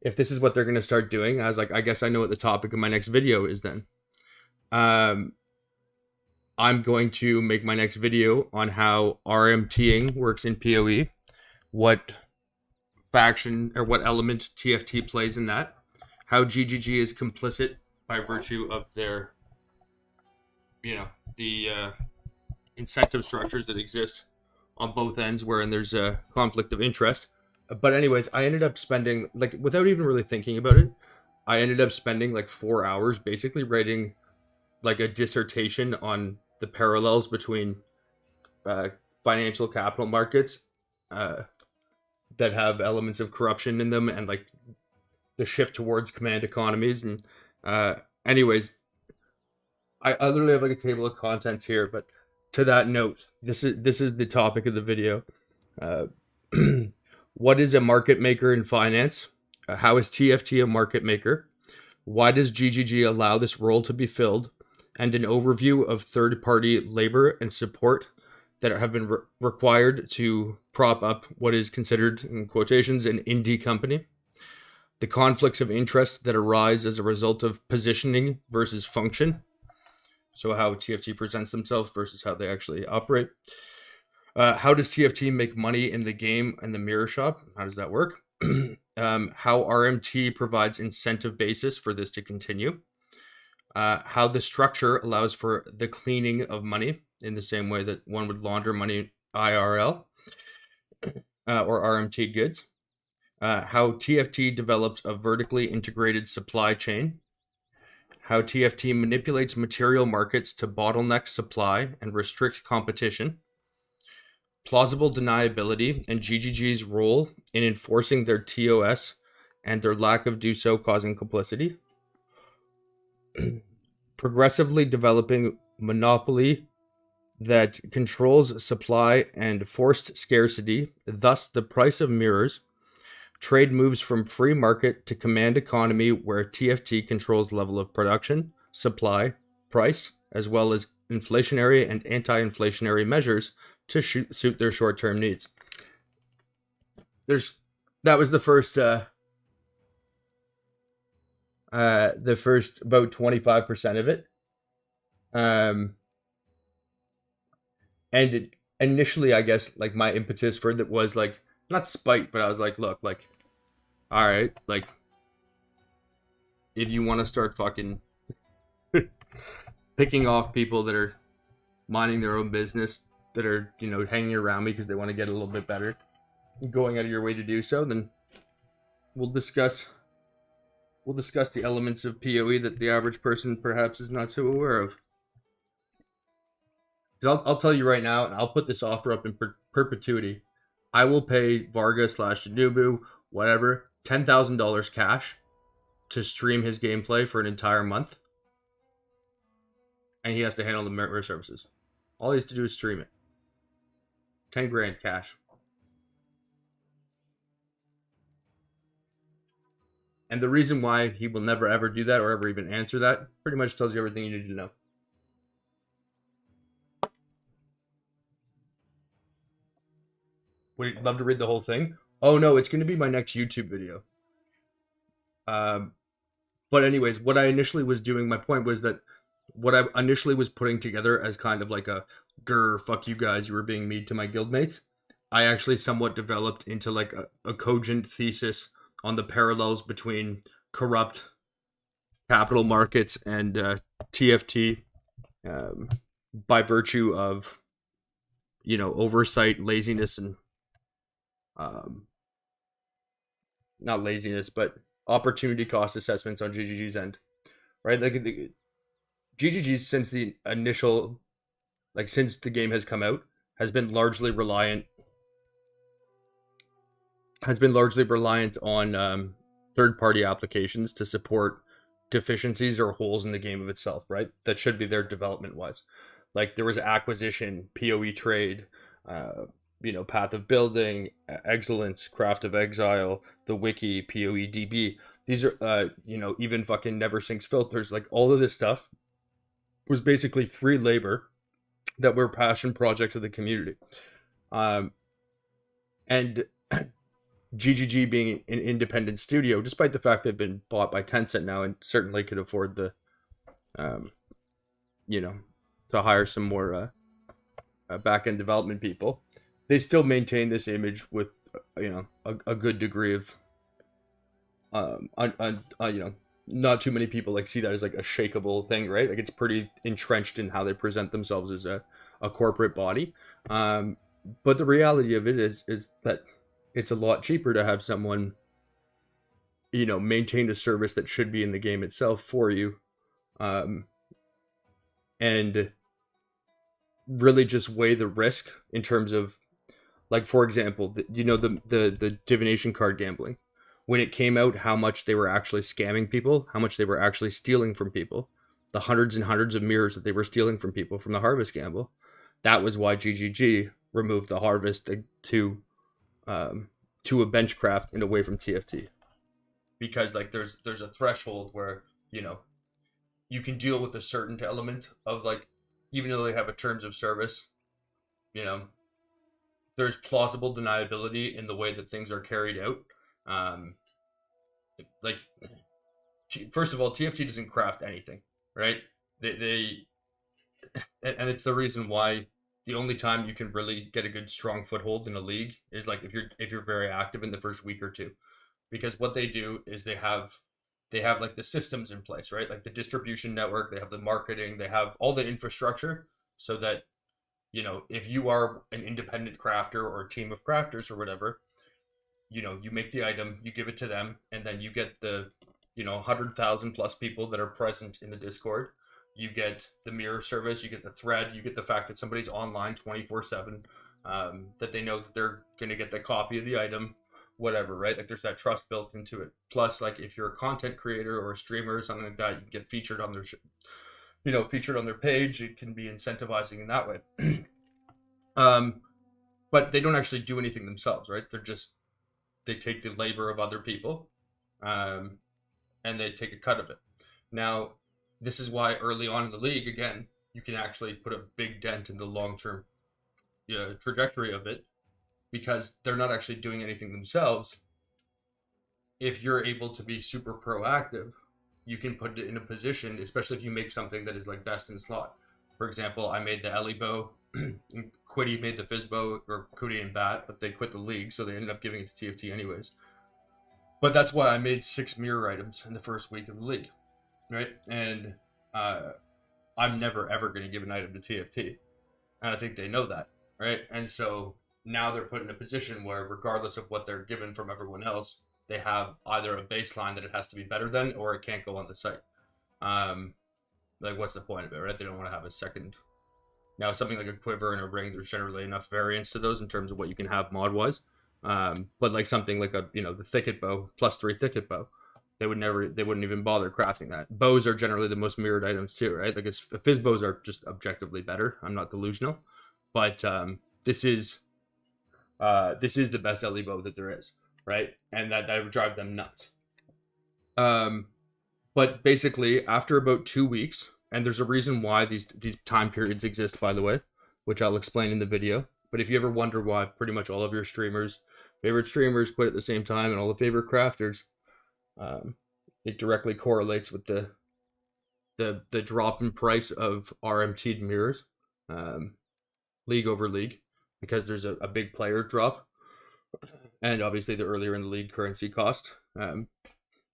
if this is what they're going to start doing, I was like, I guess I know what the topic of my next video is then. Um, I'm going to make my next video on how RMTing works in PoE, what faction or what element TFT plays in that, how GGG is complicit by virtue of their, the incentive structures that exist on both ends wherein there's a conflict of interest. But anyways, I ended up spending, like, without even really thinking about it, I ended up spending like 4 hours basically writing like a dissertation on the parallels between uh, financial capital markets uh, that have elements of corruption in them, and like the shift towards command economies. And uh, anyways, I literally have like a table of contents here, but to that note, this is the topic of the video. Uh, what is a market maker in finance? How is TFT a market maker? Why does GGG allow this role to be filled? And an overview of third-party labor and support that have been required to prop up what is considered, in quotations, an indie company. The conflicts of interest that arise as a result of positioning versus function. So how TFT presents themselves versus how they actually operate. How does TFT make money in the game and the mirror shop? How does that work? How RMT provides incentive basis for this to continue. How the structure allows for the cleaning of money in the same way that one would launder money IRL or RMT goods. How TFT develops a vertically integrated supply chain. How TFT manipulates material markets to bottleneck supply and restrict competition. Plausible deniability and GGG's role in enforcing their TOS and their lack of do so causing complicity. Progressively developing monopoly that controls supply and forced scarcity, thus the price of mirrors. Trade moves from free market to command economy where TFT controls level of production, supply, price, as well as inflationary and anti-inflationary measures to suit their short-term needs. That was the first about 25% of it. And initially, I guess, like, my impetus for that was like not spite, but I was like, look, like, all right, like, if you want to start fucking picking off people that are minding their own business, that are, hanging around me because they want to get a little bit better, going out of your way to do so, then we'll discuss the elements of PoE that the average person perhaps is not so aware of. Because I'll tell you right now, and I'll put this offer up in perpetuity. I will pay Varga / Janubu, whatever, $10,000 cash to stream his gameplay for an entire month. And he has to handle the mirror services. All he has to do is stream it. 10 grand cash. And the reason why he will never ever do that or ever even answer that pretty much tells you everything you need to know. Would you love to read the whole thing? Oh no, it's going to be my next YouTube video. But anyways, what I initially was doing, my point was that what I initially was putting together as kind of like a grr, fuck you guys, you were being mean to my guildmates, I actually somewhat developed into like a cogent thesis on the parallels between corrupt capital markets and TFT by virtue of, oversight, laziness, and not laziness, but opportunity cost assessments on GGG's end, right? Like GGG's since the initial, like since the game has come out, has been largely reliant on third-party applications to support deficiencies or holes in the game of itself, right? That should be there development-wise. Like there was acquisition, PoE trade, Path of Building, Excellence, Craft of Exile, the Wiki, PoE DB. These are, even fucking Never Sinks filters. Like all of this stuff was basically free labor that were passion projects of the community. And GGG being an independent studio, despite the fact they've been bought by Tencent now and certainly could afford the, um, you know, to hire some more back end development people, they still maintain this image with, a good degree of, not too many people like see that as like a shakeable thing, right? Like it's pretty entrenched in how they present themselves as a corporate body. But the reality of it is that it's a lot cheaper to have someone, maintain a service that should be in the game itself for you, um, and really just weigh the risk in terms of, like, for example, the divination card gambling. When it came out, how much they were actually scamming people, how much they were actually stealing from people, the hundreds and hundreds of mirrors that they were stealing from people from the harvest gamble. That was why GGG removed the harvest to a benchcraft and away from TFT, because like there's a threshold where you can deal with a certain element of, like, even though they have a terms of service, you know there's plausible deniability in the way that things are carried out. Um, like, first of all, TFT doesn't craft anything, right? They and it's the reason why the only time you can really get a good strong foothold in a league is like if you're very active in the first week or two, because what they do is they have like the systems in place, right? Like the distribution network, they have the marketing, they have all the infrastructure, so that if you are an independent crafter or a team of crafters or whatever, you make the item, you give it to them, and then you get the 100,000 plus people that are present in the Discord. You get the mirror service, you get the thread, you get the fact that somebody's online 24/7, that they know that they're going to get the copy of the item, whatever, right? Like there's that trust built into it. Plus, like if you're a content creator or a streamer or something like that, you can get featured on their featured on their page. It can be incentivizing in that way. um but they don't actually do anything themselves, right? They take the labor of other people, um and they take a cut of it. Now, this is why early on in the league, again, you can actually put a big dent in the long-term trajectory of it, because they're not actually doing anything themselves. If you're able to be super proactive, you can put it in a position, especially if you make something that is like best in slot. For example, I made the Ellie bow, Quiddy made the Fizz bow, or Cootie and Bat, but they quit the league, so they ended up giving it to TFT anyways. But that's why I made 6 mirror items in the first week of the league, right? And I'm never ever going to give an item to TFT, and I think they know that, right? And so now they're put in a position where, regardless of what they're given from everyone else, they have either a baseline that it has to be better than, or it can't go on the site. Like, what's the point of it, right? They don't want to have a second. Now, something like a quiver and a ring, there's generally enough variance to those in terms of what you can have mod wise. But like something like the thicket bow, +3 thicket bow, they wouldn't even bother crafting that. Bows are generally the most mirrored items too, right? Like fizz bows are just objectively better. I'm not delusional, but this is the best LE bow that there is, right? And that would drive them nuts. But basically, after about 2 weeks, and there's a reason why these time periods exist, by the way, which I'll explain in the video. But if you ever wonder why pretty much all of your favorite streamers quit at the same time, and all the favorite crafters, it directly correlates with the drop in price of RMT mirrors, league over league, because there's a big player drop, and obviously the earlier in the league currency cost.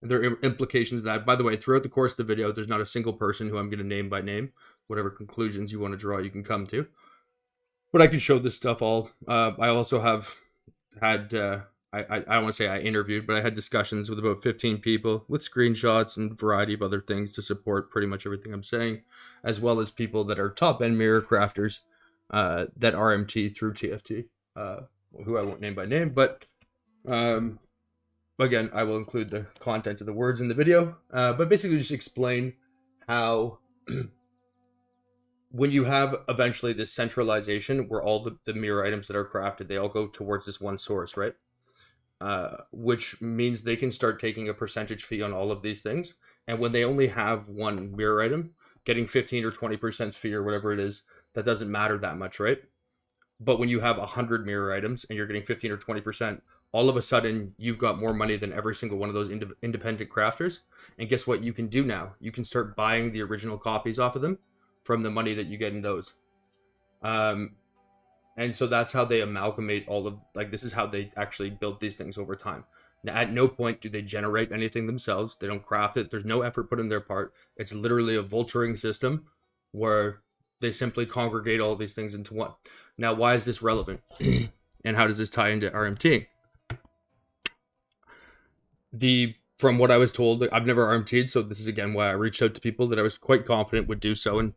There are implications of that. By the way, throughout the course of the video, there's not a single person who I'm going to name by name. Whatever conclusions you want to draw, you can come to. But I can show this stuff all. I also have had, I don't want to say I interviewed, but I had discussions with about 15 people with screenshots and a variety of other things to support pretty much everything I'm saying, as well as people that are top-end mirror crafters that RMT through TFT, who I won't name by name, but again, I will include the content of the words in the video, but basically just explain how when you have eventually this centralization where all the mirror items that are crafted, they all go towards this one source, right? Which means they can start taking a percentage fee on all of these things. And when they only have one mirror item, getting 15 or 20% fee or whatever it is, that doesn't matter that much, right? But when you have 100 mirror items and you're getting 15 or 20%, all of a sudden you've got more money than every single one of those independent crafters. And guess what you can do now? You can start buying the original copies off of them from the money that you get in those. And so that's how they amalgamate all of, like, this is how they actually build these things over time. Now, at no point do they generate anything themselves. They don't craft it. There's no effort put in their part. It's literally a vulturing system where they simply congregate all of these things into one. Now, why is this relevant? And how does this tie into RMT? From what I was told, I've never RMT'd, so this is again why I reached out to people that I was quite confident would do so and,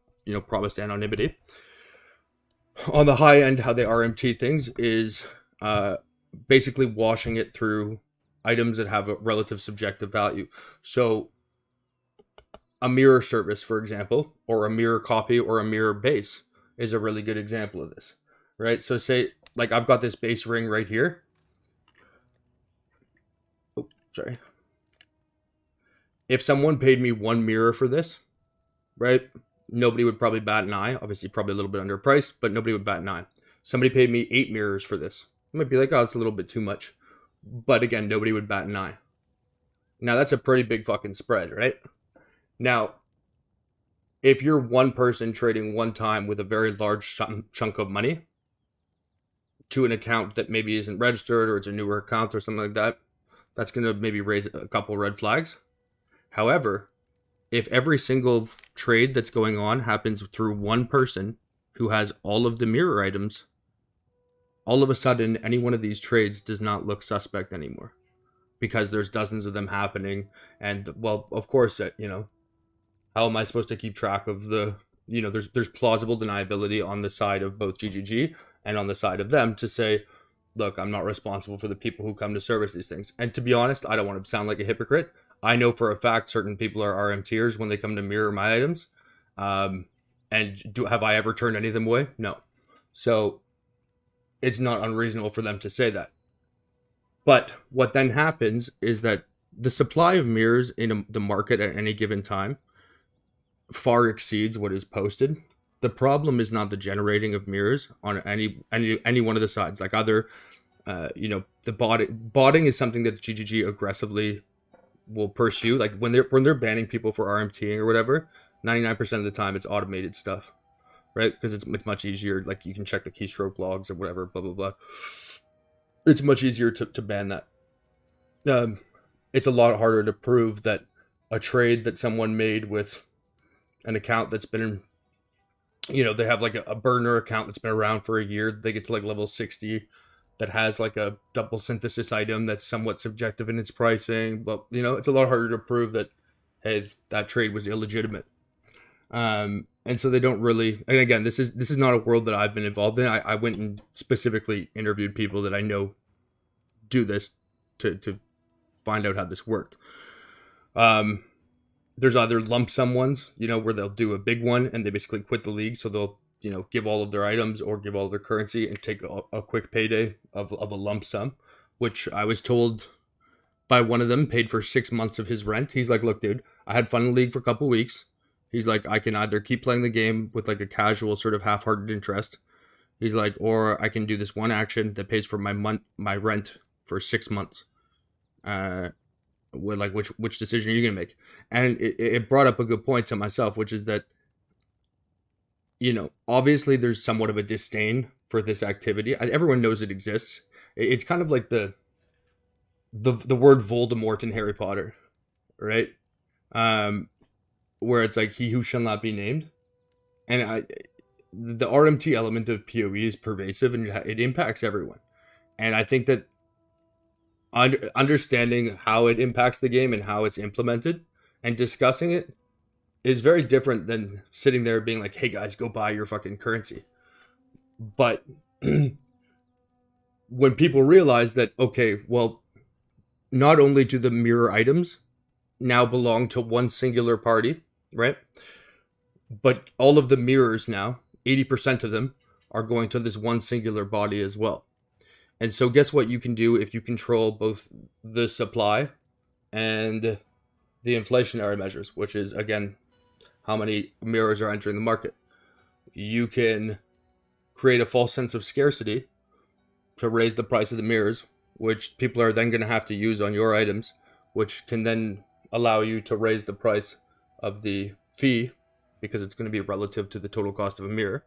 promised anonymity. On the high end, how they RMT things is basically washing it through items that have a relative subjective value. So a mirror service, for example, or a mirror copy or a mirror base is a really good example of this, right? So say, like, I've got this base ring right here. Oh, sorry. If someone paid me one mirror for this, right, nobody would probably bat an eye. Obviously, probably a little bit underpriced, but nobody would bat an eye. Somebody paid me 8 mirrors for this. I might be like, oh, it's a little bit too much. But again, nobody would bat an eye. Now, that's a pretty big fucking spread, right? Now, if you're one person trading one time with a very large chunk of money to an account that maybe isn't registered or it's a newer account or something like that, that's going to maybe raise a couple red flags. However, if every single trade that's going on happens through one person who has all of the mirror items, all of a sudden, any one of these trades does not look suspect anymore because there's dozens of them happening. And, well, of course, how am I supposed to keep track of there's plausible deniability on the side of both GGG and on the side of them to say, look, I'm not responsible for the people who come to service these things. And to be honest, I don't want to sound like a hypocrite. I know for a fact certain people are RMTers when they come to mirror my items. And have I ever turned any of them away? No. So it's not unreasonable for them to say that. But what then happens is that the supply of mirrors in the market at any given time far exceeds what is posted. The problem is not the generating of mirrors on any one of the sides. Like either, the botting is something that GGG aggressively will pursue. Like when they're banning people for RMTing or whatever, 99% of the time it's automated stuff, right? Because it's much easier. Like you can check the keystroke logs or whatever, blah, blah, blah. It's much easier to ban that. It's a lot harder to prove that a trade that someone made with an account that's been, they have like a burner account that's been around for a year. They get to like level 60 that has like a double synthesis item that's somewhat subjective in its pricing. But, it's a lot harder to prove that, hey, that trade was illegitimate. And so they don't really, and again, this is not a world that I've been involved in. I went and specifically interviewed people that I know do this to find out how this worked. There's either lump sum ones, where they'll do a big one and they basically quit the league. So they'll, give all of their items or give all of their currency and take a quick payday of a lump sum, which I was told by one of them paid for 6 months of his rent. He's like, look, dude, I had fun in the league for a couple weeks. He's like, I can either keep playing the game with like a casual sort of half-hearted interest. He's like, or I can do this one action that pays for my rent for 6 months. With like, which decision are you gonna make? And it brought up a good point to myself, which is that, obviously there's somewhat of a disdain for this activity. Everyone knows it exists. It's kind of like the word Voldemort in Harry Potter, right? Where it's like he who shall not be named. And the RMT element of PoE is pervasive and it impacts everyone. And I think that understanding how it impacts the game and how it's implemented and discussing it is very different than sitting there being like, hey guys, go buy your fucking currency. But when people realize that, okay, well, not only do the mirror items now belong to one singular party, right? But all of the mirrors now, 80% of them, are going to this one singular body as well. And so guess what you can do if you control both the supply and the inflationary measures, which is, again, how many mirrors are entering the market. You can create a false sense of scarcity to raise the price of the mirrors which people are then going to have to use on your items, which can then allow you to raise the price of the fee because it's going to be relative to the total cost of a mirror.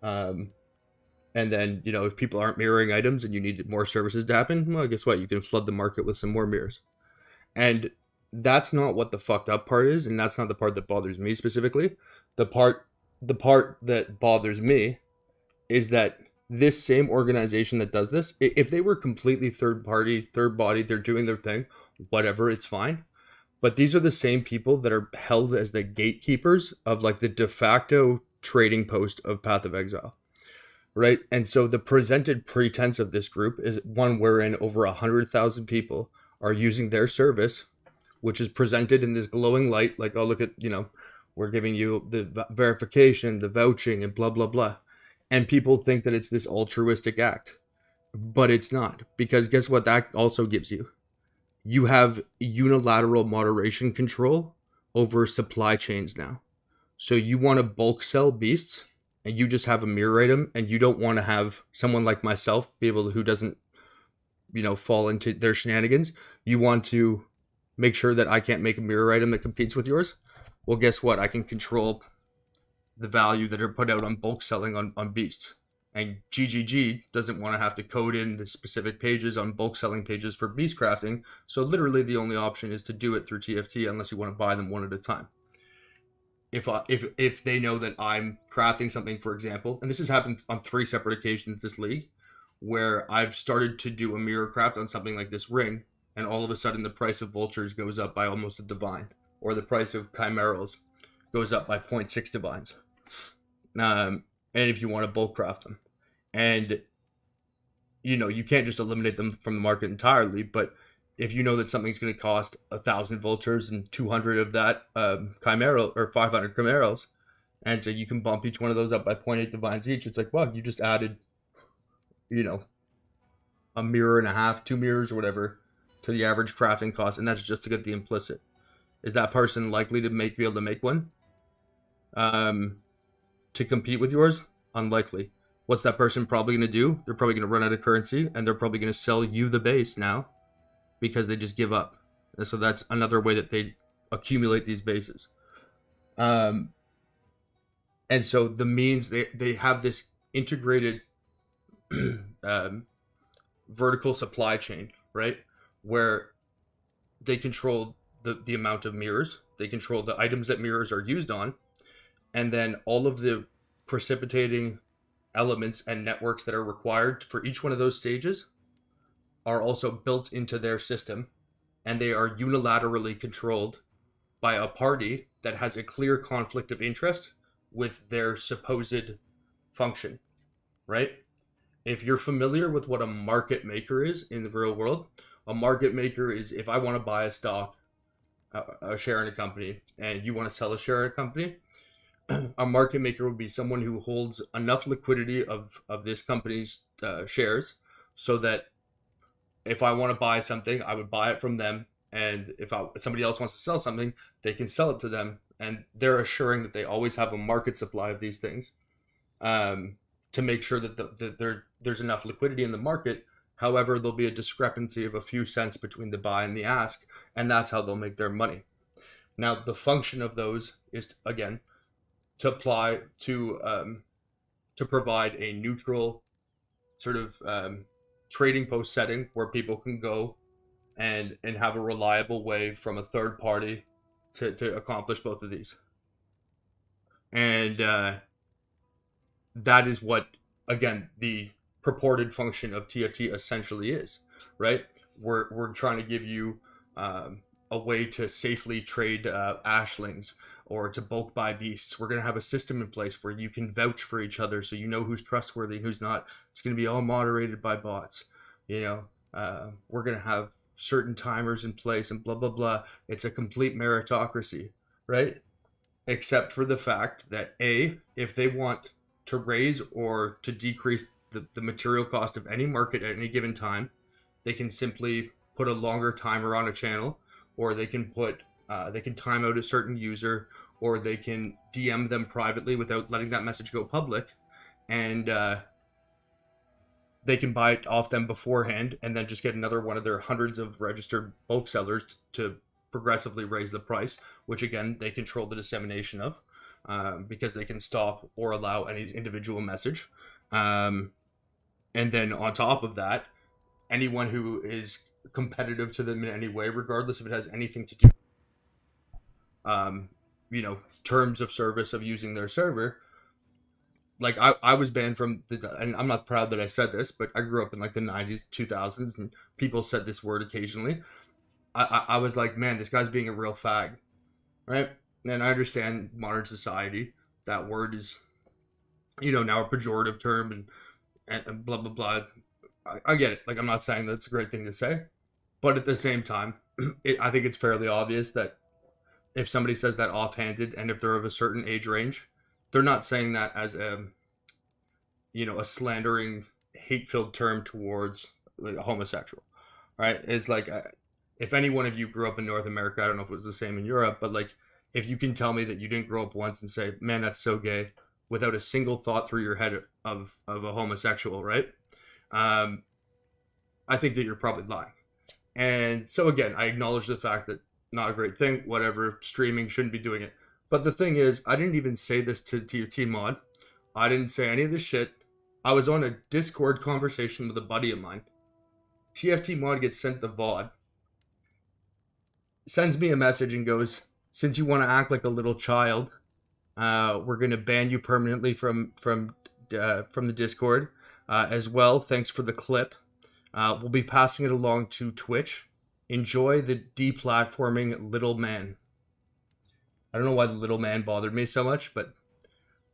And then, if people aren't mirroring items and you need more services to happen, well, guess what? You can flood the market with some more mirrors. And that's not what the fucked up part is, and that's not the part that bothers me specifically. The part that bothers me is that this same organization that does this, if they were completely third body, they're doing their thing, whatever, it's fine. But these are the same people that are held as the gatekeepers of like the de facto trading post of Path of Exile, right? And so the presented pretense of this group is one wherein over 100,000 people are using their service, which is presented in this glowing light, like, oh, look at, we're giving you the verification, the vouching, and blah, blah, blah. And people think that it's this altruistic act, but it's not, because guess what that also gives you? You have unilateral moderation control over supply chains now. So you want to bulk sell beasts and you just have a mirror item, and you don't want to have someone like myself be able to, who doesn't, fall into their shenanigans. You want to make sure that I can't make a mirror item that competes with yours. Well, guess what? I can control the value that are put out on bulk selling on beasts. And GGG doesn't want to have to code in the specific pages on bulk selling pages for beast crafting. So literally the only option is to do it through TFT unless you want to buy them one at a time. If they know that I'm crafting something, for example, and this has happened on 3 separate occasions this league, where I've started to do a mirror craft on something like this ring, and all of a sudden the price of vultures goes up by almost a divine, or the price of chimerals goes up by 0.6 divines. And if you want to bulk craft them, and you can't just eliminate them from the market entirely, but if you know that something's going to cost 1,000 vultures and 200 of that chimeral, or 500 chimerals, and so you can bump each one of those up by 0.8 divines each, it's like, well, you just added a mirror and a half, 2 mirrors or whatever to the average crafting cost, and that's just to get the implicit. Is that person likely to be able to make one to compete with yours? Unlikely. What's that person probably going to do? They're probably going to run out of currency, and they're probably going to sell you the base now because they just give up. And so that's another way that they accumulate these bases. And so the means they have this integrated vertical supply chain, right? Where they control the amount of mirrors, they control the items that mirrors are used on, and then all of the precipitating elements and networks that are required for each one of those stages are also built into their system, and they are unilaterally controlled by a party that has a clear conflict of interest with their supposed function, right? If you're familiar with what a market maker is in the real world, a market maker is, if I want to buy a stock, a share in a company, and you want to sell a share in a company, a market maker would be someone who holds enough liquidity of this company's shares so that if I want to buy something, I would buy it from them. And if somebody else wants to sell something, they can sell it to them. And they're assuring that they always have a market supply of these things to make sure that there's enough liquidity in the market. However, there'll be a discrepancy of a few cents between the buy and the ask, and that's how they'll make their money. Now, the function of those is, again, to apply to provide a neutral sort of trading post setting where people can go and have a reliable way from a third party to accomplish both of these. And that is what, again, the purported function of TFT essentially is, right? We're trying to give you a way to safely trade ashlings or to bulk buy beasts. We're going to have a system in place where you can vouch for each other so you know who's trustworthy, who's not. It's going to be all moderated by bots. We're going to have certain timers in place and blah, blah, blah. It's a complete meritocracy, right? Except for the fact that if they want to raise or to decrease the material cost of any market at any given time, they can simply put a longer timer on a channel, or they can time out a certain user, or they can DM them privately without letting that message go public, and they can buy it off them beforehand and then just get another one of their hundreds of registered bulk sellers to progressively raise the price, which again, they control the dissemination of, because they can stop or allow any individual message. And then on top of that, anyone who is competitive to them in any way, regardless if it has anything to do, terms of service of using their server. Like I was banned from and I'm not proud that I said this, but I grew up in like the 90s, 2000s, and people said this word occasionally. I was like, man, this guy's being a real fag, right? And I understand modern society, that word is, now a pejorative term and blah, blah, blah. I get it. Like, I'm not saying that's a great thing to say, but at the same time, I think it's fairly obvious that if somebody says that offhanded and if they're of a certain age range, they're not saying that as a slandering, hate-filled term towards like a homosexual, right? It's like, if any one of you grew up in North America, I don't know if it was the same in Europe, but like, if you can tell me that you didn't grow up once and say, man, that's so gay, without a single thought through your head of a homosexual, right? I think that you're probably lying. And so again, I acknowledge the fact that not a great thing, whatever, streaming, shouldn't be doing it. But the thing is, I didn't even say this to TFT Mod. I didn't say any of this shit. I was on a Discord conversation with a buddy of mine. TFT Mod gets sent the VOD, sends me a message and goes, since you want to act like a little child, we're going to ban you permanently from the Discord. As well, thanks for the clip. We'll be passing it along to Twitch. Enjoy the deplatforming little man. I don't know why the little man bothered me so much, but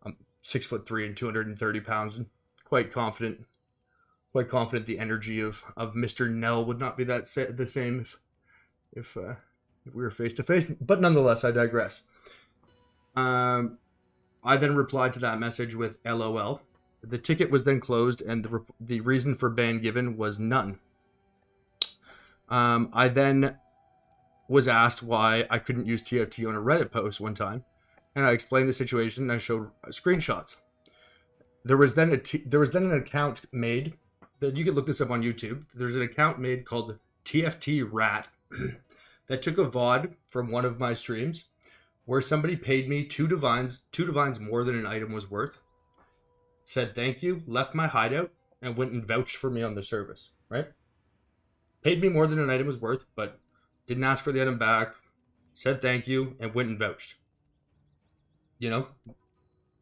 I'm 6'3" and 230 pounds, and quite confident the energy of Mr. Nell would not be the same if we were face to face. But nonetheless, I digress. I then replied to that message with LOL. The ticket was then closed, and the reason for ban given was none. I then was asked why I couldn't use TFT on a Reddit post one time, and I explained the situation and I showed screenshots. There was then an account made that you could look this up on YouTube. There's an account made called TFT Rat that took a VOD from one of my streams where somebody paid me two divines more than an item was worth, said thank you, left my hideout, and went and vouched for me on the service, right? Paid me more than an item was worth, but didn't ask for the item back, said thank you, and went and vouched.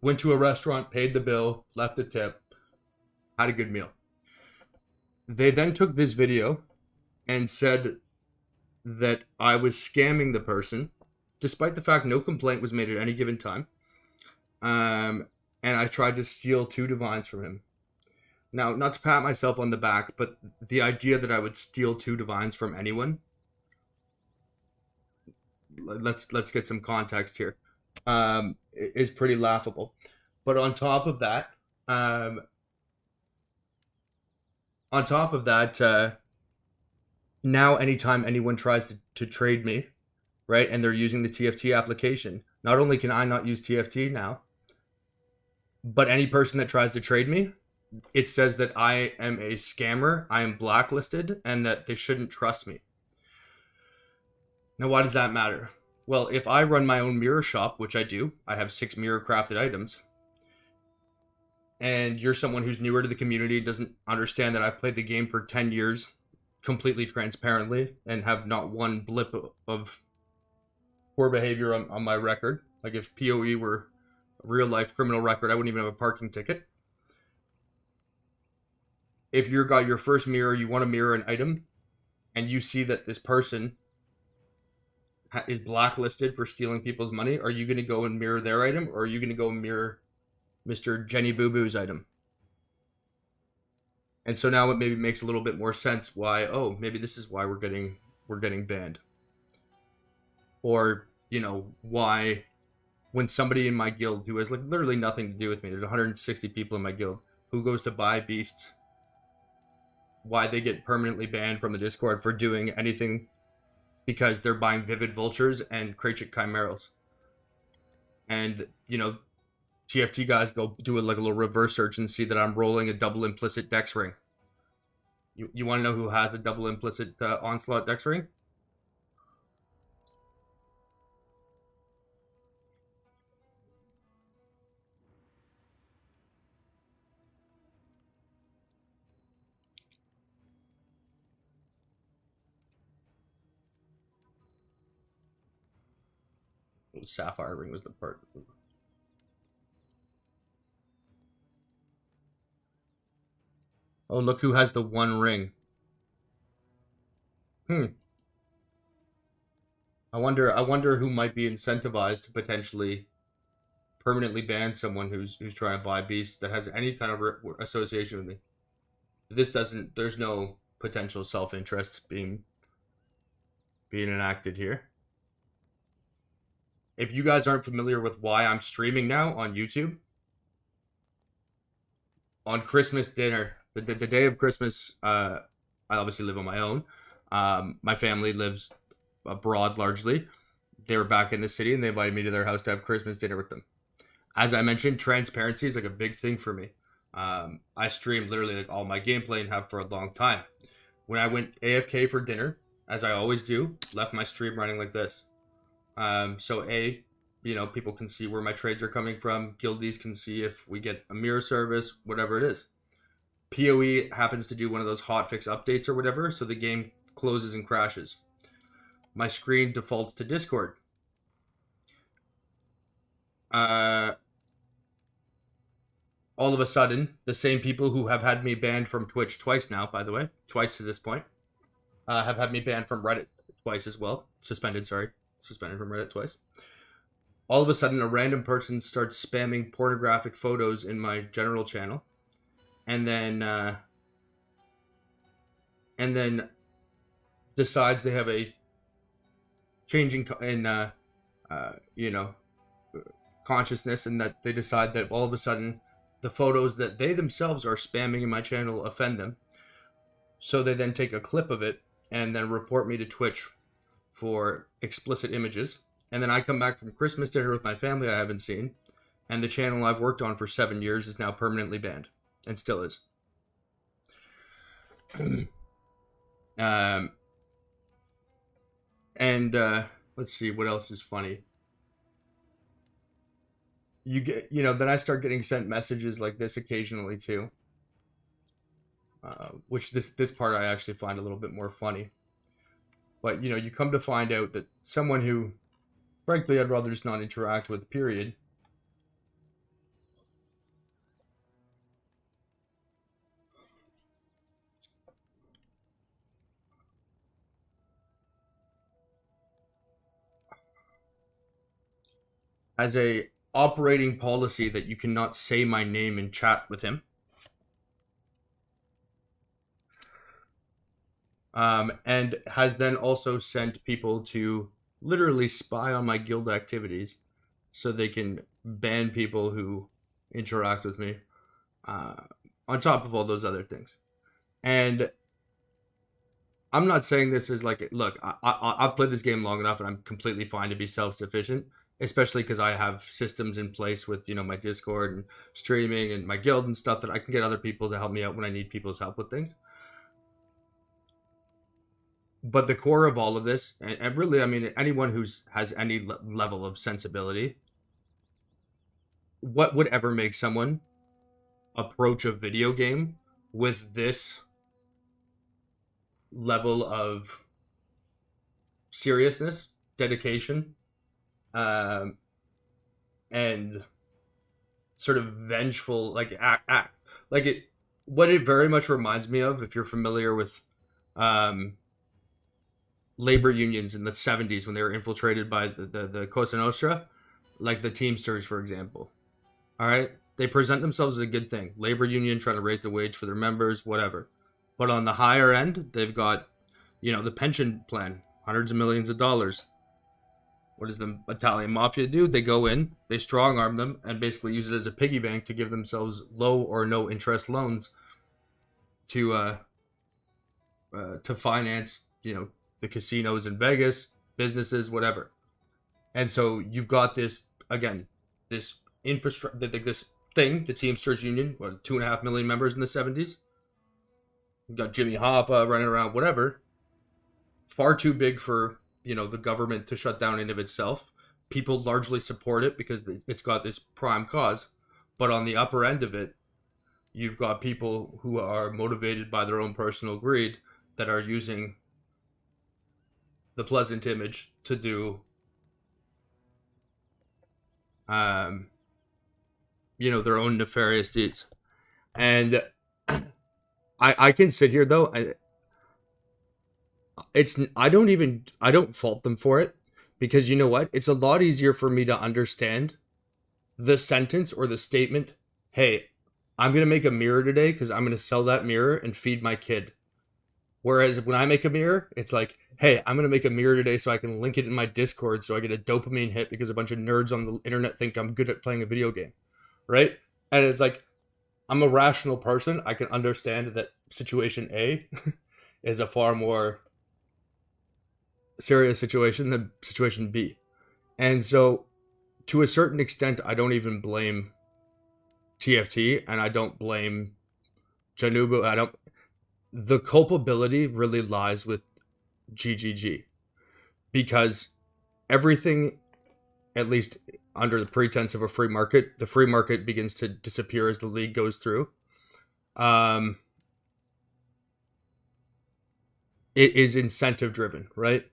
Went to a restaurant, paid the bill, left the tip, had a good meal. They then took this video and said that I was scamming the person, despite the fact no complaint was made at any given time. And I tried to steal 2 divines from him. Now, not to pat myself on the back, but the idea that I would steal 2 divines from anyone, let's get some context here, is pretty laughable. But on top of that, now anytime anyone tries to trade me, right, and they're using the TFT application, not only can I not use TFT now, but any person that tries to trade me, it says that I am a scammer, I am blacklisted, and that they shouldn't trust me. Now, why does that matter? Well, if I run my own mirror shop, which I do, I have 6 mirror crafted items, and you're someone who's newer to the community, doesn't understand that I've played the game for 10 years completely transparently and have not one blip of poor behavior on my record. Like if PoE were a real life criminal record, I wouldn't even have a parking ticket. If you got your first mirror, you want to mirror an item, and you see that this person is blacklisted for stealing people's money, are you going to go and mirror their item, or are you going to go and mirror Mr. Jenny Boo Boo's item? And so now it maybe makes a little bit more sense why, oh, maybe this is why we're getting banned. Or, why when somebody in my guild who has like literally nothing to do with me, there's 160 people in my guild, who goes to buy beasts, why they get permanently banned from the Discord for doing anything because they're buying Vivid Vultures and Krachik Chimeras. And, TFT guys go do a little reverse search and see that I'm rolling a double implicit dex ring. You want to know who has a double implicit onslaught dex ring? The sapphire ring was the part. Oh, look who has the one ring. I wonder who might be incentivized to potentially permanently ban someone who's trying to buy beast that has any kind of association with me. This doesn't. There's no potential self-interest being enacted here. If you guys aren't familiar with why I'm streaming now on YouTube, on Christmas dinner, the day of Christmas, I obviously live on my own. My family lives abroad largely. They were back in the city and they invited me to their house to have Christmas dinner with them. As I mentioned, transparency is like a big thing for me. I stream literally like all my gameplay and have for a long time. When I went AFK for dinner, as I always do, left my stream running like this. So people can see where my trades are coming from. Guildies can see if we get a mirror service, whatever it is. PoE happens to do one of those hotfix updates or whatever, so the game closes and crashes. My screen defaults to Discord. All of a sudden, the same people who have had me banned from Twitch twice now, by the way, twice to this point, have had me banned from Reddit twice as well. Suspended from Reddit twice. All of a sudden, a random person starts spamming pornographic photos in my general channel, and then decides they have a changing in consciousness, and that they decide that all of a sudden the photos that they themselves are spamming in my channel offend them. So they then take a clip of it and then report me to Twitch for explicit images. And then I come back from Christmas dinner with my family I haven't seen, and the channel I've worked on for 7 years is now permanently banned, and still is. Let's see what else is funny. Then I start getting sent messages like this occasionally too. Which this part I actually find a little bit more funny. But you come to find out that someone who, frankly, I'd rather just not interact with, period, has a operating policy that you cannot say my name in chat with him. And has then also sent people to literally spy on my guild activities so they can ban people who interact with me, on top of all those other things. And I'm not saying this is like, look, I've played this game long enough and I'm completely fine to be self-sufficient, especially because I have systems in place with, my Discord and streaming and my guild and stuff that I can get other people to help me out when I need people's help with things. But the core of all of this, and really, I mean, anyone has any level of sensibility, what would ever make someone approach a video game with this level of seriousness, dedication, and sort of vengeful, like act like it. What it very much reminds me of, if you're familiar with labor unions in the 70s when they were infiltrated by the Cosa Nostra, like the Teamsters, for example. All right, they present themselves as a good thing. Labor union trying to raise the wage for their members, whatever. But on the higher end, they've got, the pension plan, hundreds of millions of dollars. What does the Italian mafia do? They go in, they strong arm them, and basically use it as a piggy bank to give themselves low or no interest loans to finance, the casinos in Vegas, businesses, whatever. And so you've got this, again, this infrastructure, this thing, the Teamsters Union, 2.5 million members in the 70s. You got Jimmy Hoffa running around, whatever. Far too big for, the government to shut down in of itself. People largely support it because it's got this prime cause. But on the upper end of it, you've got people who are motivated by their own personal greed that are using the pleasant image to do, their own nefarious deeds. And I can sit here though. I don't fault them for it, because you know what? It's a lot easier for me to understand the sentence or the statement, hey, I'm going to make a mirror today because I'm going to sell that mirror and feed my kid. Whereas when I make a mirror, it's like, hey, I'm going to make a mirror today so I can link it in my Discord so I get a dopamine hit because a bunch of nerds on the internet think I'm good at playing a video game, right? And it's like, I'm a rational person. I can understand that situation A is a far more serious situation than situation B. And so, to a certain extent, I don't even blame TFT, and I don't blame Janubu. The culpability really lies with GGG, because everything, at least under the pretense of a free market, the free market begins to disappear as the league goes through. It is incentive driven, right?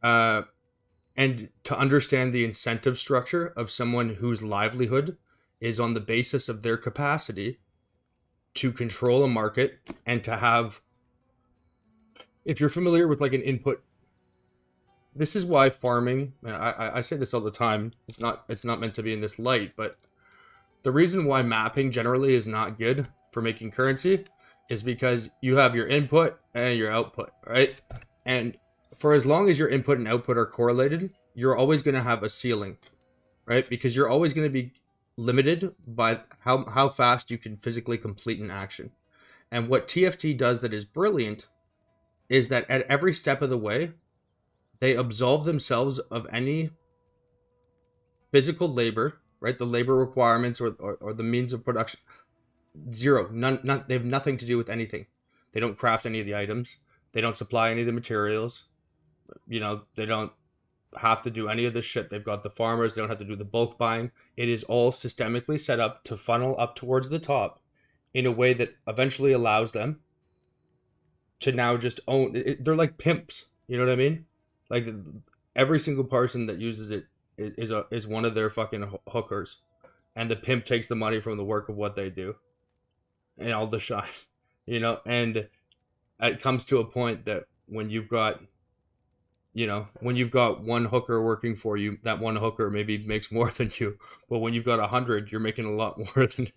And to understand the incentive structure of someone whose livelihood is on the basis of their capacity to control a market and to have, if you're familiar with like an input, this is why farming, I say this all the time, it's not meant to be in this light, but the reason why mapping generally is not good for making currency is because you have your input and your output, right? And for as long as your input and output are correlated, you're always going to have a ceiling, right? Because you're always going to be limited by how fast you can physically complete an action. And what TFT does that is brilliant is that at every step of the way, they absolve themselves of any physical labor, right? The labor requirements or the means of production. Zero. None. They have nothing to do with anything. They don't craft any of the items. They don't supply any of the materials. They don't have to do any of this shit. They've got the farmers. They don't have to do the bulk buying. It is all systemically set up to funnel up towards the top in a way that eventually allows them to now just own. They're like pimps. You know what I mean? Like every single person that uses it is one of their fucking hookers, and the pimp takes the money from the work of what they do, and all the shine, And it comes to a point that when you've got one hooker working for you, that one hooker maybe makes more than you. But when you've got 100, you're making a lot more than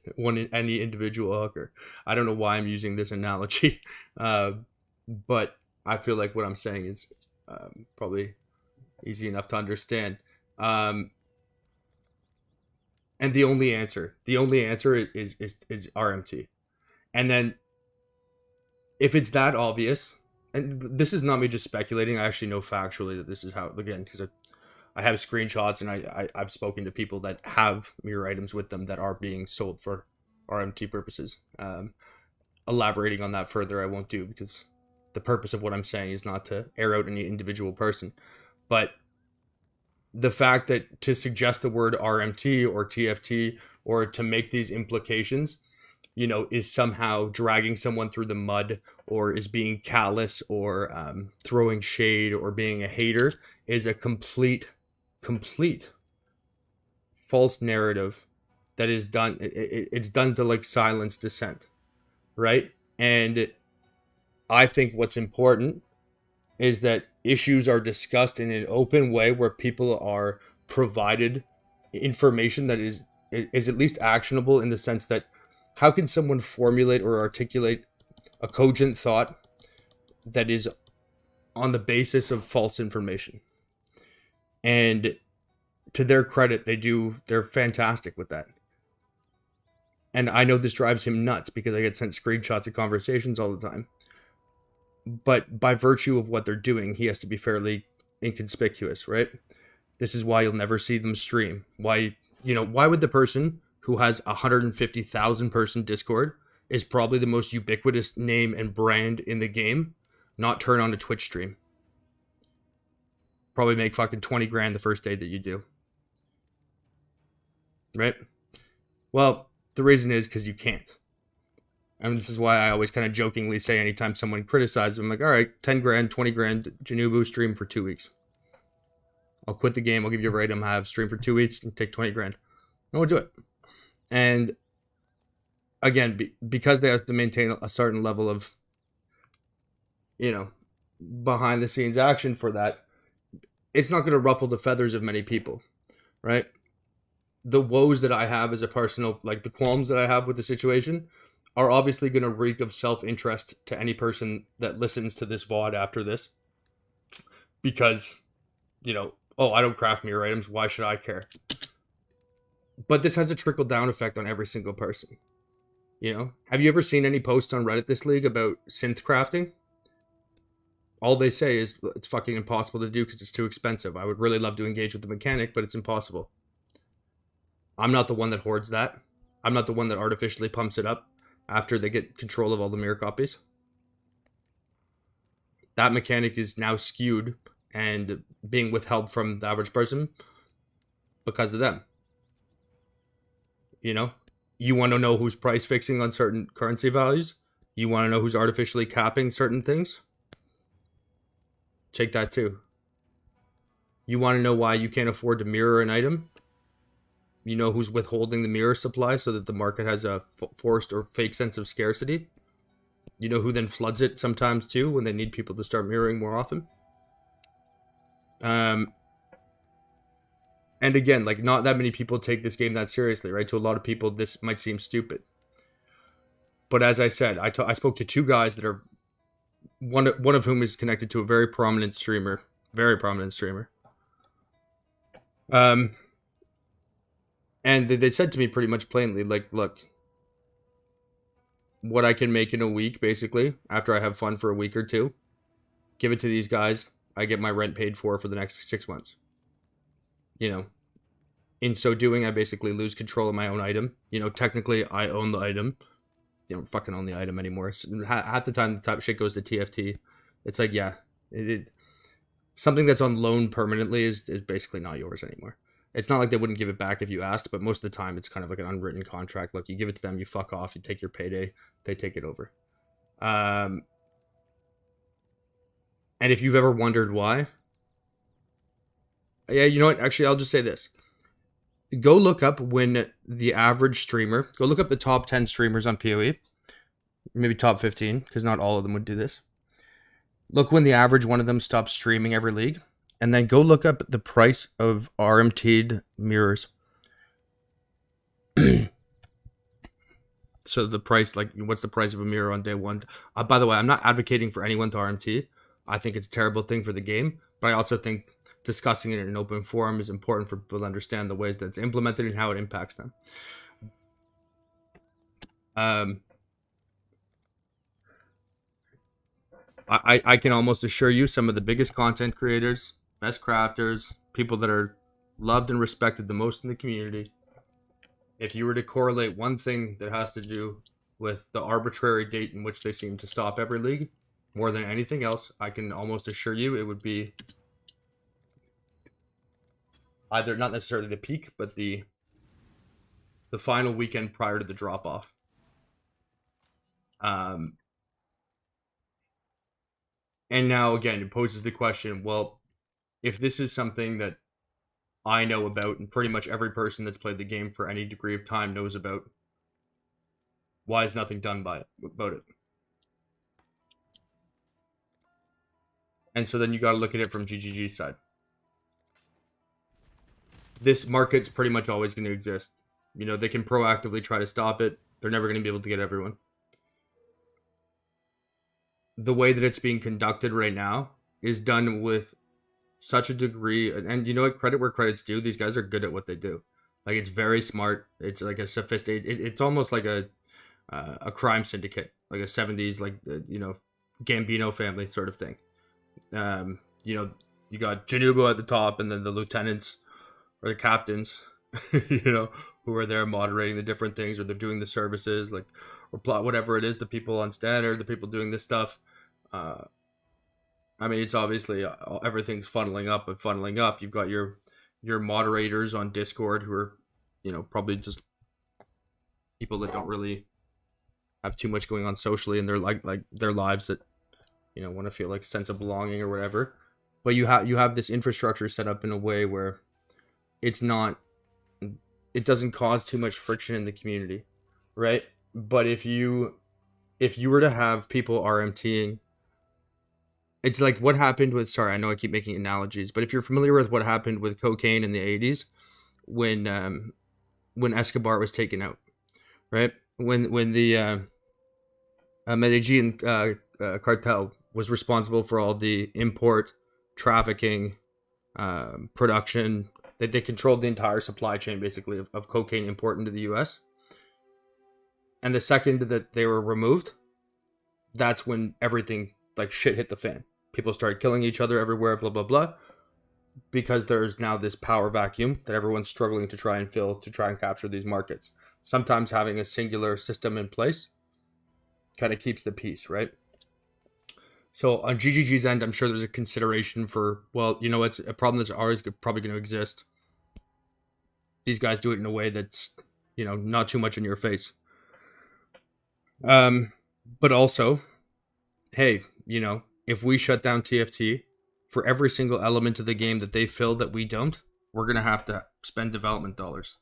any individual hooker. I don't know why I'm using this analogy, but I feel like what I'm saying is probably easy enough to understand. And the only answer is RMT. And then if it's that obvious, and this is not me just speculating, I actually know factually that this is how, again, because I have screenshots and I've spoken to people that have mirror items with them that are being sold for RMT purposes. Elaborating on that further I won't do, because the purpose of what I'm saying is not to air out any individual person. But the fact that to suggest the word RMT or TFT or to make these implications, is somehow dragging someone through the mud or is being callous or throwing shade or being a hater is a complete false narrative that is done. It's done to like silence dissent, right? And I think what's important is that issues are discussed in an open way where people are provided information that is at least actionable, in the sense that how can someone formulate or articulate a cogent thought that is on the basis of false information? And to their credit, they're fantastic with that. And I know this drives him nuts because I get sent screenshots of conversations all the time. But by virtue of what they're doing, he has to be fairly inconspicuous, right? This is why you'll never see them stream. Why would the person who has 150,000 person Discord is probably the most ubiquitous name and brand in the game, not turn on a Twitch stream. Probably make fucking 20 grand the first day that you do. Right? Well, the reason is because you can't. And this is why I always kind of jokingly say anytime someone criticizes, I'm like, all right, 10 grand, 20 grand, Janubu stream for 2 weeks. I'll quit the game. I'll give you a rate. I'm have stream for 2 weeks and take 20 grand. And we'll do it. And again, because they have to maintain a certain level of, behind the scenes action for that, it's not going to ruffle the feathers of many people, right? The woes that I have as a personal, like the qualms that I have with the situation, are obviously going to reek of self-interest to any person that listens to this VOD after this. Because, oh, I don't craft mirror items, why should I care? But this has a trickle-down effect on every single person. Have you ever seen any posts on Reddit this league about synth crafting? All they say is it's fucking impossible to do because it's too expensive. I would really love to engage with the mechanic, but it's impossible. I'm not the one that hoards that. I'm not the one that artificially pumps it up after they get control of all the mirror copies. That mechanic is now skewed and being withheld from the average person because of them. You want to know who's price fixing on certain currency values? You want to know who's artificially capping certain things? Check that too. You want to know why you can't afford to mirror an item? You know who's withholding the mirror supply so that the market has a forced or fake sense of scarcity? You know who then floods it sometimes too when they need people to start mirroring more often? And again, like, not that many people take this game that seriously, right? To a lot of people, this might seem stupid. But as I said, I spoke to two guys that are, one of whom is connected to a very prominent streamer. And they said to me pretty much plainly, like, look, what I can make in a week, basically, after I have fun for a week or two, give it to these guys. I get my rent paid for the next 6 months. In so doing, I basically lose control of my own item. Technically, I own the item. You don't fucking own the item anymore. Half the time, the type of shit goes to TFT. It's like, yeah, something that's on loan permanently is basically not yours anymore. It's not like they wouldn't give it back if you asked, but most of the time, it's kind of like an unwritten contract. Look, you give it to them, you fuck off, you take your payday, they take it over. And if you've ever wondered why, yeah, you know what? Actually, I'll just say this. Go look up when the average streamer, go look up the top 10 streamers on PoE, maybe top 15, because not all of them would do this. Look when the average one of them stops streaming every league, and then go look up the price of RMT'd mirrors. So the price, like, what's the price of a mirror on day one? By the way, I'm not advocating for anyone to RMT. I think it's a terrible thing for the game, but I also think discussing it in an open forum is important for people to understand the ways that it's implemented and how it impacts them. I can almost assure you some of the biggest content creators, best crafters, people that are loved and respected the most in the community, if you were to correlate one thing that has to do with the arbitrary date in which they seem to stop every league, more than anything else, I can almost assure you it would be either not necessarily the peak, but the final weekend prior to the drop off. And now again, it poses the question: well, if this is something that I know about, and pretty much every person that's played the game for any degree of time knows about, why is nothing done about it? And so then you got to look at it from GGG's side. This market's pretty much always going to exist. They can proactively try to stop it. They're never going to be able to get everyone. The way that it's being conducted right now is done with such a degree, and you know what, credit where credit's due. These guys are good at what they do. Like, it's very smart. It's like a sophisticated, it's almost like a crime syndicate, like a 70s, like, Gambino family sort of thing. You got Janubu at the top, and then the lieutenants or the captains, who who are there moderating the different things, or they're doing the services, like, or plot, whatever it is, the people on standard, the people doing this stuff. I mean, it's obviously everything's funneling up and funneling up. You've got your moderators on Discord who are, probably just people that don't really have too much going on socially in their like their lives, that want to feel like a sense of belonging or whatever. But you have this infrastructure set up in a way where it doesn't cause too much friction in the community, right? But if you were to have people RMTing, it's like what happened with, sorry, I know I keep making analogies, but if you're familiar with what happened with cocaine in the 80s when Escobar was taken out, right? When the Medellin cartel was responsible for all the import, trafficking, production, that they controlled the entire supply chain basically of cocaine import into the US. And the second that they were removed, that's when everything, like, shit hit the fan. People started killing each other everywhere, blah, blah, blah, because there's now this power vacuum that everyone's struggling to try and fill to try and capture these markets. Sometimes having a singular system in place kind of keeps the peace, right? So on GGG's end, I'm sure there's a consideration for, well, it's a problem that's always probably going to exist. These guys do it in a way that's, not too much in your face. But also, hey, if we shut down TFT, for every single element of the game that they fill that we don't, we're going to have to spend development dollars.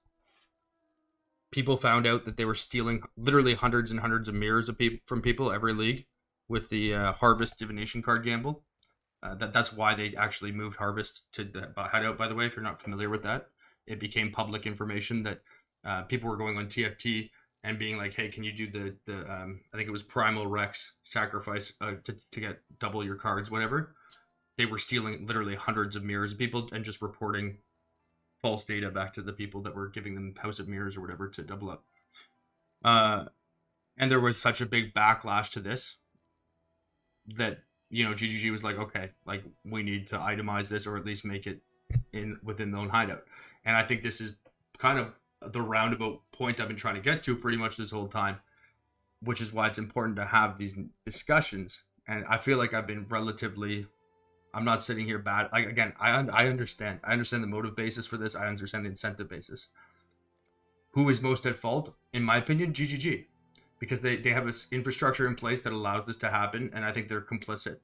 People found out that they were stealing literally hundreds and hundreds of mirrors from people every league with the Harvest divination card gamble. That's why they actually moved Harvest to the hideout, by the way, if you're not familiar with that. It became public information that people were going on TFT and being like, hey, can you do the I think it was Primal Rex sacrifice to get double your cards, whatever. They were stealing literally hundreds of mirrors of people and just reporting false data back to the people that were giving them House of Mirrors or whatever to double up. And there was such a big backlash to this that, GGG was like, okay, like, we need to itemize this, or at least make it within their own hideout. And I think this is kind of the roundabout point I've been trying to get to pretty much this whole time, which is why it's important to have these discussions. And I feel like I've been I'm not sitting here bad. Like, again, I understand the motive basis for this. I understand the incentive basis. Who is most at fault? In my opinion, GGG, because they have this infrastructure in place that allows this to happen, and I think they're complicit.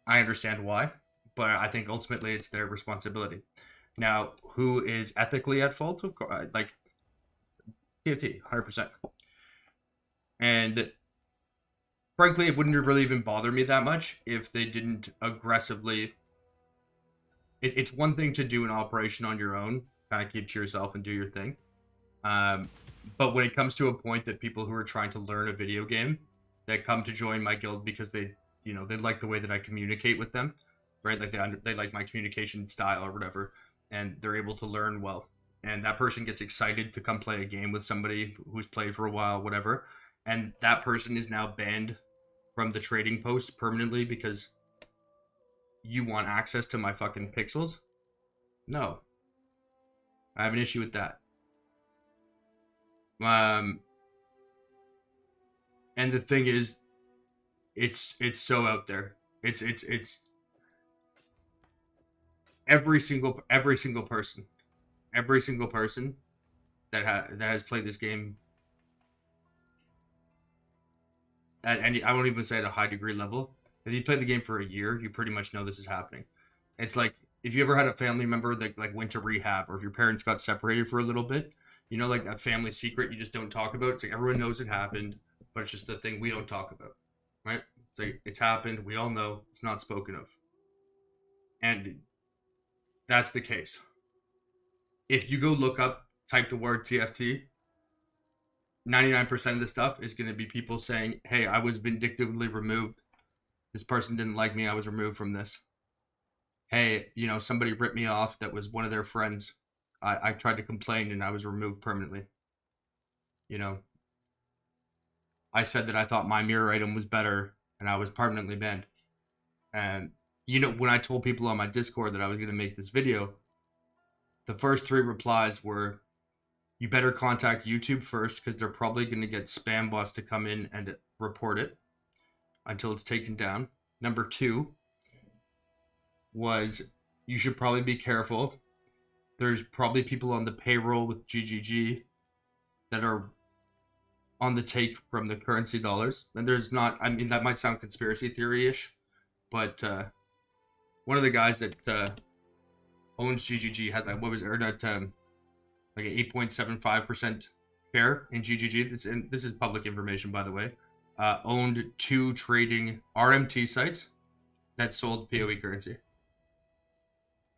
I understand why, but I think ultimately it's their responsibility. Now, who is ethically at fault? Of course, like TFT, 100%. And frankly, it wouldn't really even bother me that much if they didn't aggressively. It's one thing to do an operation on your own, kind of keep to yourself and do your thing. But when it comes to a point that people who are trying to learn a video game that come to join my guild because they like the way that I communicate with them, right? Like they like my communication style or whatever, and they're able to learn well. And that person gets excited to come play a game with somebody who's played for a while, whatever. And that person is now banned from the trading post permanently because you want access to my fucking pixels? No. I have an issue with that. And the thing is, it's so out there. It's every single person that has played this game at any, I won't even say at a high degree level. If you played the game for a year, you pretty much know this is happening. It's like if you ever had a family member that like went to rehab, or if your parents got separated for a little bit, like that family secret you just don't talk about. It's like everyone knows it happened, but it's just the thing we don't talk about, right? It's like it's happened. We all know it's not spoken of, and that's the case. If you go look up, type the word TFT, 99% of the stuff is going to be people saying, hey, I was vindictively removed. This person didn't like me. I was removed from this. Hey, somebody ripped me off that was one of their friends. I tried to complain and I was removed permanently. I said that I thought my mirror item was better and I was permanently banned. And, when I told people on my Discord that I was going to make this video, the first 3 replies were, you better contact YouTube first because they're probably going to get spam bots to come in and report it until it's taken down. Number 2 was you should probably be careful. There's probably people on the payroll with GGG that are on the take from the currency dollars. And there's not, I mean, that might sound conspiracy theory-ish, but one of the guys that owns GGG has like, what was it, like an 8.75% share in GGG. This is public information, by the way. Owned 2 trading RMT sites that sold PoE currency.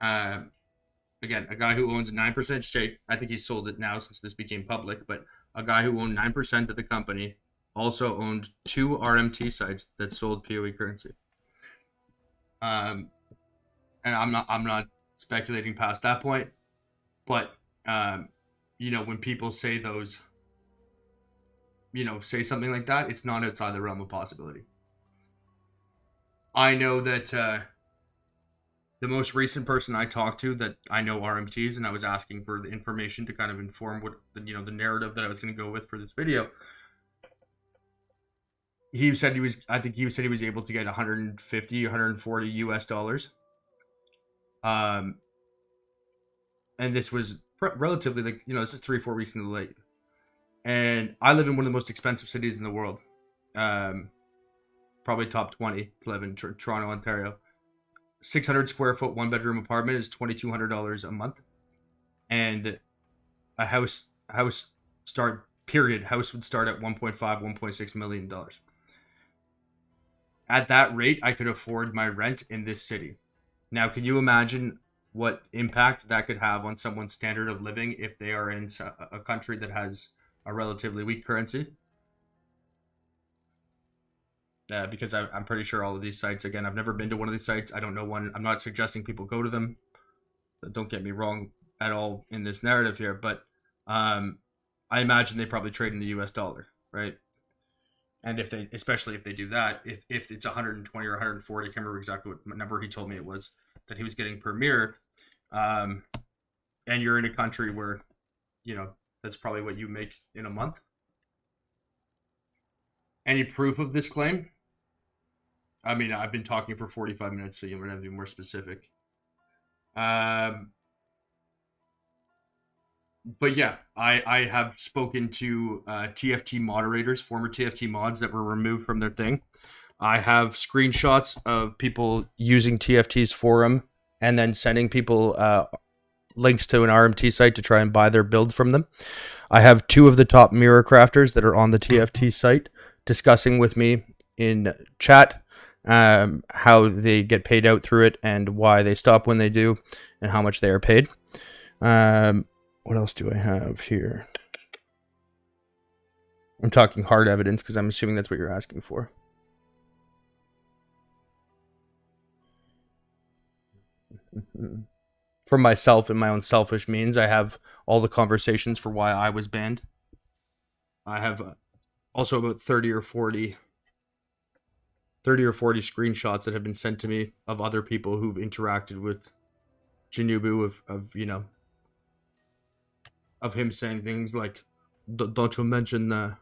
Again, a guy who owns a 9% stake, I think he sold it now since this became public, but a guy who owned 9% of the company also owned 2 RMT sites that sold PoE currency. And I'm not speculating past that point, but you know, when people say those, you know, say something like that, it's not outside the realm of possibility. I know that the most recent person I talked to that I know RMTs, and I was asking for the information to kind of inform what the narrative that I was going to go with for this video. He said he was able to get 150, 140 US dollars. And this was relatively, like, you know, this is 3-4 weeks into the late. And I live in one of the most expensive cities in the world. Probably top 20 to live in Toronto, Ontario. 600 square foot 1-bedroom apartment is $2,200 a month. And a house would start at $1.5, $1.6 million. At that rate, I could afford my rent in this city. Now, can you imagine what impact that could have on someone's standard of living if they are in a country that has a relatively weak currency? Because I'm pretty sure all of these sites, again, I've never been to one of these sites. I don't know one. I'm not suggesting people go to them. Don't get me wrong at all in this narrative here, but I imagine they probably trade in the US dollar, right? And especially if they do that, if it's 120 or 140, I can't remember exactly what number he told me it was, that he was getting per mirror, and you're in a country where, you know, that's probably what you make in a month. Any proof of this claim? I mean, I've been talking for 45 minutes, so you're going to have to be more specific. But yeah, I have spoken to TFT moderators, former TFT mods that were removed from their thing. I have screenshots of people using TFT's forum and then sending people links to an RMT site to try and buy their build from them. I have 2 of the top mirror crafters that are on the TFT site discussing with me in chat how they get paid out through it and why they stop when they do and how much they are paid. What else do I have here? I'm talking hard evidence because I'm assuming that's what you're asking for. For myself and my own selfish means, I have all the conversations for why I was banned. I have also about 30 or 40 screenshots that have been sent to me of other people who've interacted with Janubu of you know, of him saying things like, don't you mention I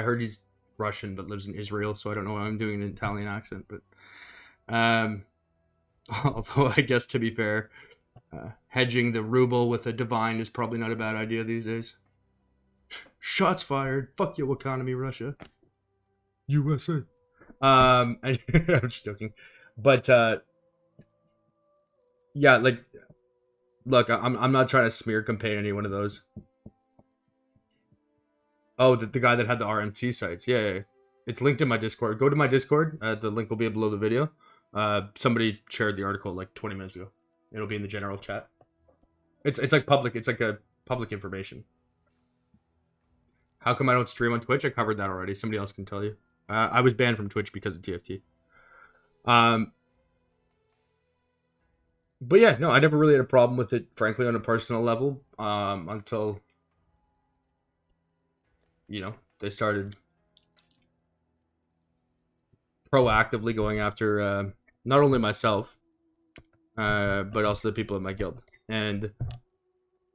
heard he's Russian but lives in Israel, so I don't know why I'm doing an Italian accent, but although I guess to be fair, hedging the ruble with a divine is probably not a bad idea these days. Shots fired. Fuck your economy, Russia. USA. I'm just joking. But yeah, like, look, I'm not trying to smear campaign any one of those. Oh, the guy that had the RMT sites. Yeah. It's linked in my Discord. Go to my Discord. The link will be below the video. Somebody shared the article like 20 minutes ago. It'll be in the general chat. It's like public. It's like a public information. How come I don't stream on Twitch? I covered that already. Somebody else can tell you. I was banned from Twitch because of TFT. But yeah, no, I never really had a problem with it, frankly, on a personal level, until, you know, they started proactively going after not only myself, but also the people in my guild. And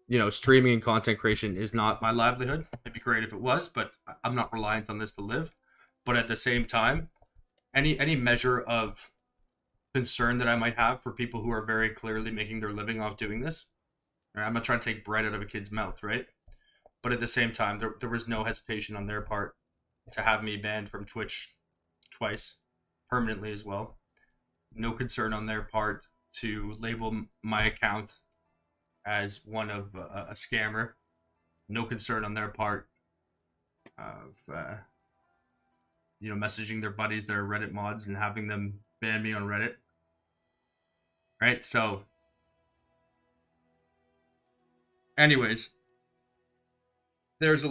you know, streaming and content creation is not my livelihood. It'd be great if it was, but I'm not reliant on this to live. But at the same time, any measure of concern that I might have for people who are very clearly making their living off doing this, right? I'm not trying to take bread out of a kid's mouth, right? But at the same time, there was no hesitation on their part to have me banned from Twitch twice, permanently as well. No concern on their part to label my account as one of a scammer. No concern on their part of you know, messaging their buddies that are Reddit mods and having them ban me on Reddit. Right? So, anyways, there's a